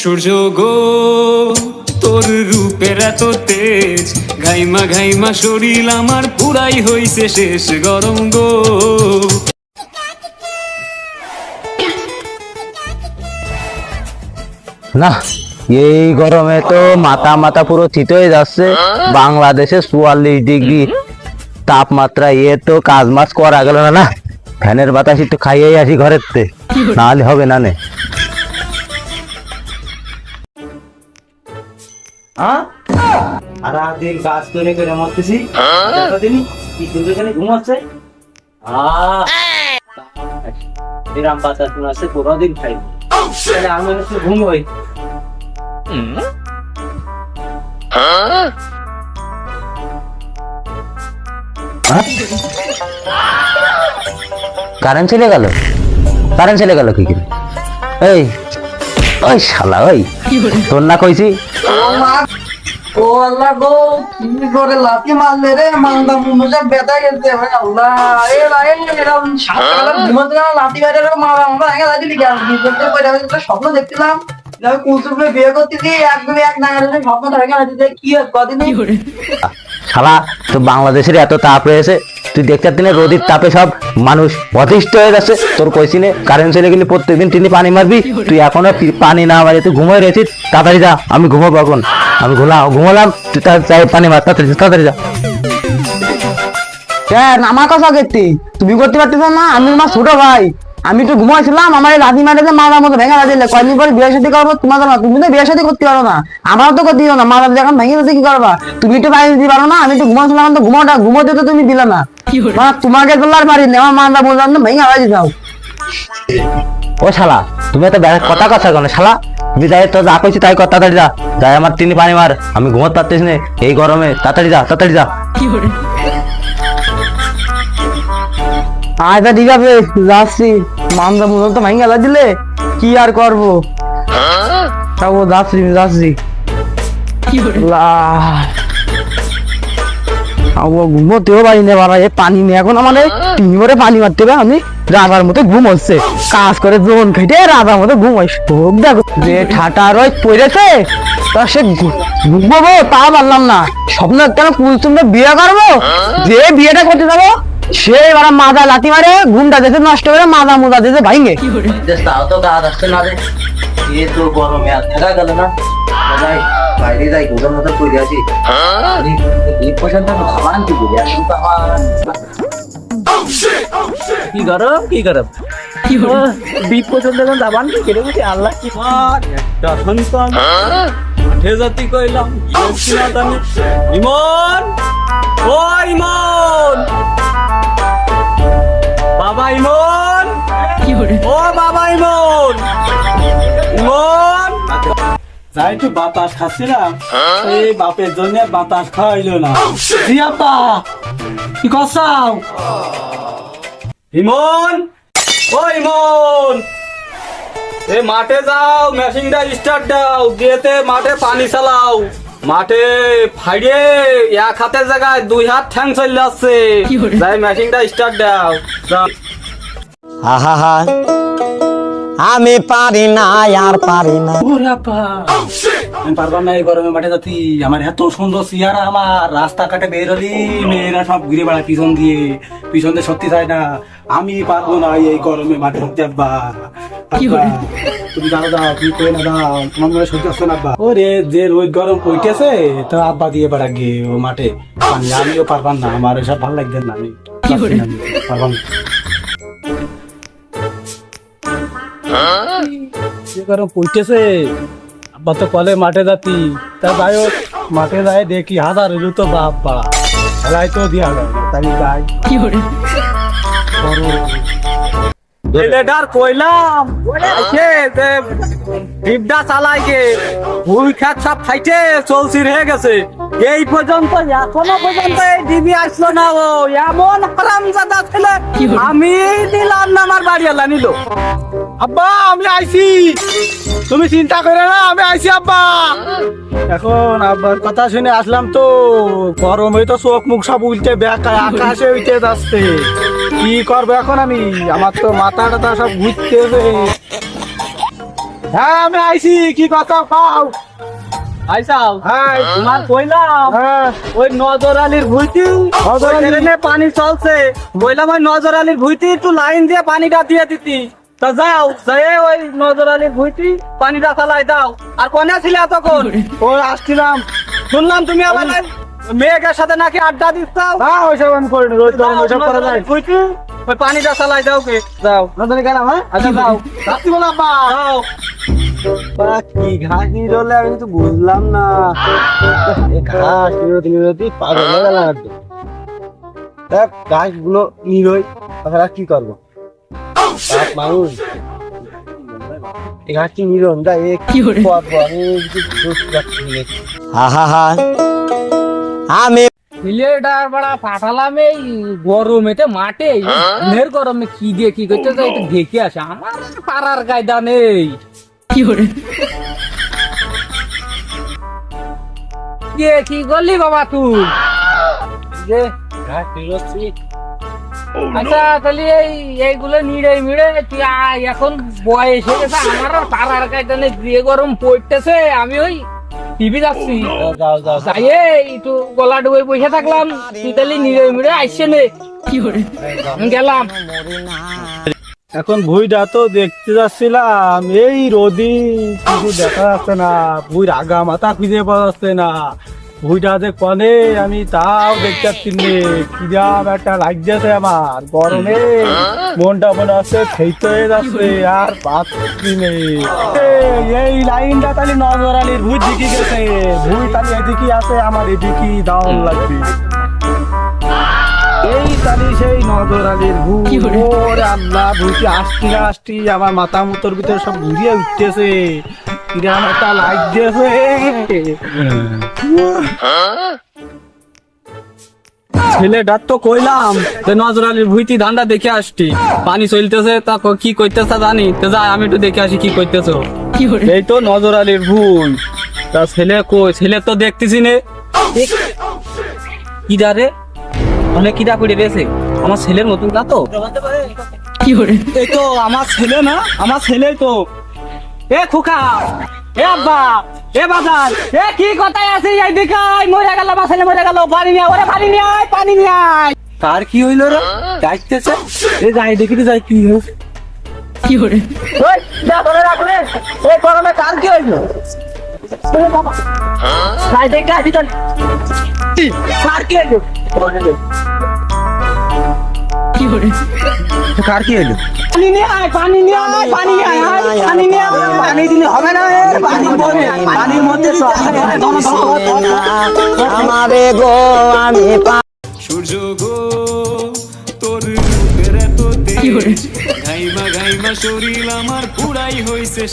সূর্য গো তোর রূপের এত তেজ, ঘাইমা ঘাইমা শরীর আমার পুরাই হইছে শেষ গরম গো। না এই গরমে তো মাথা মাথা পুরো শীত হয়ে যাচ্ছে। বাংলাদেশে 44 ডিগ্রি তাপমাত্রা, এ তো কাজ মাছ করা গেল না। না ফ্যানের বাতাস একটু খাইয়েই আসি ঘরের তে, নাহলে হবে না। নে সারাদিন কাজ করে করে মরতেছি, দিনই কি সুন্দর এখানে ঘুমাচ্ছে। এরম বাতাস আছে কোনোদিন খাই আমি একটু ঘুমোই। কারেন্ট চলে গেল, কারেন্ট চলে গেল কি করে? এই ওই শালা, ওই তোর না কইছি ও আল্লাহ গো, কি করে লাথি মারলে রে, মালদা মুন্ডা ব্যথা গেছে ভাই। আল্লাহ এ ভাই এরকম সকালে ঘুমাতে গেলাম, লাথি মারে মারা আমরা ভেঙে যাচ্ছি। কি করতে কইরা একটা স্বপ্ন দেখছিলাম, আমি কুলসুমে বিয়ে করতেছি, এক নাগারে স্বপ্নটা ভেঙে যাচ্ছে। কি কদিন শালা, তো বাংলাদেশের এত তাপ রয়েছে, তুই দেখতে দিনে রোদের তাপে সব মানুষ অতিষ্ঠ হয়ে যাচ্ছে। তোর কইছি নে কারেন্ট চলে গেলে প্রত্যেকদিন টিনি পানি মারবি, তুই এখনো পানি না মারি তুই ঘুমাই রয়েছিস। তাড়াতাড়ি যা, আমি ঘুমাবো এখন, আমি ঘুমালাম, তুই তাই পানি মার, তাড়াতাড়ি যা। আমার কথা করতে তুমি করতে পারতেছ না? আমি তোমার ছোট ভাই, আমি তো ঘুমাইছিলাম, আমার লাথি মারে মারার মতো ভেঙে দিলে। কয়দিন পরে বিয়ে শাদী করবো তোমার না, তুমি তো বিয়ে শাদী করতে পারো না, আমারও তো করতে পারো না। মারা যখন ভেঙে দিতে কি করবা? তুমি তো পানি দিতে পারো না, আমি তো ঘুমাইছিলাম, তো ঘুমোতে তো তুমি দিলে না। তোমাকে তোলার পারিনি, আমার মারা বললাম তো ভেঙে আওয়াজ দাও। ও শালা, তুমি এত কথা কথা কেন শালা? তুমি যাই তো যা কইছি তাই কর, তাড়াতাড়ি যা, যাই আমার টিনি পানি মার, আমি ঘুমাতে পারতেছি না এই গরমে। তাড়াতাড়ি যা, তাড়াতাড়ি যা। আচ্ছা ঠিক আছে যাচ্ছি, মামদা মুদল তো ভাঙে গেলা দিলে, কি আর করবো, যাচ্ছি। ঘুমোতেও পারি না বাবা, এ পানি নেই এখন, আমার টিনি ভরে পানি মারতে হবে। আমি রাজার মতো ঘুম হচ্ছে, কাজ করে জোন খেটে রাজার মতো ঘুম হয়। দেখো যে ঠাটা রয় পড়েছে, তা সে ঘুমবো তা পারলাম না। স্বপ্ন কেন কুলসুমে বিয়ে করবো, যে বিয়েটা করতে যাবো সে এবার মাজা লাথি মারে, ঘুমটা দেশে নষ্ট করে মাজা মোজা দেশে ভাঙে। তাও তো কাজ আসছে না রে, এ তো গরমে আর থাকা গেল না। যাই বাইরে যাই, ঘুমের মতো করে আছি। এই পর্যন্ত খাবার কি করি আসুন তো আমার কি গরম, কি গরম, বিপ পর্যন্ত যাবান কি কেড়ে বুঝি। আল্লাহ কি একটা সন্তান মাঠে জাতি কইলাম ইমন, ও ইমন, বাবা ইমন, ও বাবা ইমন, ইমন। যাই একটু বাতাস খাচ্ছিলাম, এই বাপের জন্য বাতাস খাওয়াইলো না। জিয়াপা কি করছাও? ইমন, ও ইমন, এ মাঠে যাও, মেশিনটা স্টার্ট দাও, দিয়েতে মাঠে পানি চালাও। মাঠে ফাইডে এক হাতের জায়গায় 2 হাত ঠ্যাং চলে যাচ্ছে, যাই মেশিনটা স্টার্ট দাও। আমি পারি না, আর পারি না। ওরে আপা, আমি পারবার না এই গরমে মাঠে যাচ্ছি। আমার এত সুন্দর চেহারা, আমার রাস্তাঘাটে বের হলি মেয়েরা সব ঘুরে বেড়ায় পিছন দিয়ে, পিছন দিয়ে সত্যি চায় না। আমি পারবো না এই গরমে মাঠে যাচ্ছি আব্বা। তুমি জানো দাও, তুমি কই না দাও, তোমার মনে সত্যি আসছে না আব্বা। ওরে যে রোদ গরম পইতেছে, তো আব্বা দিয়ে বেড়া গিয়ে ও মাঠে পানি। আমিও পারবার না, আমার এসব ভালো লাগবে না, আমি পারবার না। যে গরম পইতেছে, আব্বা তো কলে মাঠে যাতি, তা যাই হোক মাঠে যায় দেখি হাজার তো বাপ্পা খেলাই তো দিয়া যায়, তাই যাই ছেলেটার কইলাম যে ডিপটা চালাই গে ভুল খেত সব খাইতে চলছি রয়ে গেছে। এই পর্যন্ত এখনো পর্যন্ত এই ডিবি আসলো না। ও এমন হারামজাদা ছেলে, আমি দিলাম না, আমার বাড়ি এলা নিল। আব্বা আমি আইছি, তুমি চিন্তা করে না, আমি আইছি আব্বা। এখন আব্বার কথা শুনে আসলাম, তো গরমে তো চোখ মুখ সব উল্টে বেকায় আকাশে উঠে যাচ্ছে। কি করবো এখন আমি, আমার তো মাথা টাথা সব ঘুরতেছে। হ্যাঁ আমি আইছি, কি কথা খাও? আইসাও হ্যাঁ তোমার কইলাম হ্যাঁ ওই নজর আলীর ভুইতি নজর আলী? ট্রেনে পানি চলছে, বললাম ওই নজর আলীর ভুইতি একটু লাইন দিয়ে পানিটা দিয়ে দিতি। তা যাও যাই ওই নজর আলীর ভুইতি পানিটা চালাই দাও। আর কোনে ছিলে তখন? ওই আসছিলাম। শুনলাম তুমি আবার মেয়েকের সাথে নাকি আড্ডা দিচ্ছাও। না ওইসব আমি করি না, রোজ গরম ওইসব করা যায়? ভুইতি ওই পানিটা চালাই দাও কে যাও। নজরে গেলাম। হ্যাঁ আচ্ছা যাও রাত্রি বলা বা যাও। কি ঘাস নিরলে আমি তো বুঝলাম না। এ ঘাস নিরতি পাগল হয়ে গেলাম একদম। দেখ ঘাস গুলো নিরই, তাছাড়া কি করবো? বাপ মানুষ এই ঘাসটি নিরন দা এ কি করবো? আমি কিছু বুঝতে পারছি না। আমি ছেলেটার বড়া পাঠালাম এই গরমেতে মাঠে, নের গরমে কি দিয়ে কি করতে যাই একটু দেখে আসে। আমার পাড়ার কায়দা নেই। কি করে কি করলি বাবা তুই? যে ঘাস নিরচ্ছি। আচ্ছা তাহলে এইগুলো নিড়ে মিড়ে তুই আয়, এখন বয়স হয়ে গেছে আমার আর পাড়ার কায়দা নেই, যে গরম পড়তেছে আমি ওই টিভি যাচ্ছি। যাও যাও যাই একটু গলা ডুবে বসে থাকলাম, তুই তাহলে নিড়ে মিড়ে আসছে নে। কি করে আমি গেলাম। এখন ভুইটা তো দেখতে যাচ্ছিলাম, এই রোদি কিছু দেখা যাচ্ছে না, ভুইর আগা মাথা খুঁজে পাওয়া যাচ্ছে না। ভুইটা যে কনে আমি তাও দেখতে পাচ্ছি না। কিরাম একটা লাগছে আমার গরমে, মনটা মনে হচ্ছে খেতে হয়ে যাচ্ছে আর পাচ্ছি নেই। এই লাইনটা তাহলে নজর আলীর ভুই দিকে গেছে, ভুই তাহলে এদিকে আছে, আমার এদিকে দাউন লাগবে। এই তালি সেই নজর আলীর ভূত। ওরে আল্লাহ, ভূতি আসতি না আসতি আমার মাথা মুতোর ভিতরে সব ঘুরিয়ে উঠতেছে, কিরাম একটা লাইট দিয়েছে। ছেলেটার তো কইলাম যে নজর আলীর ভুইতি ধান্দা দেখে আসছি, পানি চলতেছে তা কি করতেছে জানি তো, যাই আমি একটু দেখে আসি কি করতেছ। এই তো নজর আলীর ভুই। তা ছেলে কই? ছেলে তো দেখতেছি নে। কি রে অনেক কিরা করে রয়েছে, আমার ছেলের মতন না তো? কি করে? এই তো আমার ছেলে না, আমার ছেলেই তো। এ খোকা, এ আব্বা, এ বাজার, এ কি কথাই আছে এই দিকে আয়, মরে গেল আমার ছেলে, মরে গেল। পানি নিয়ে ওরে, পানি নিয়ে আয়, পানি নিয়ে আয়। কার কি হইলো রে? যাইতেছে এ, যাই দেখি তো যাই কি হইল। কি করে? ওই যা ধরে রাখলে, এই গরমে কার কি হইলো? ওরে বাবা, যাই দেখে আসি তো। কার কি হইলো? কি করে? কার কি হইলো? পানি নিয়ে আয়, পানি নিয়ে আয়, পানি নিয়ে আয়, পানি নিয়ে আয়। পানি দিলে হবে না, পানির মধ্যে আমারে গো আমি সূর্য গো তোর রূপের এত তেজ, ঘাইমা ঘাইমা শরীর আমার পুরাই হইছে।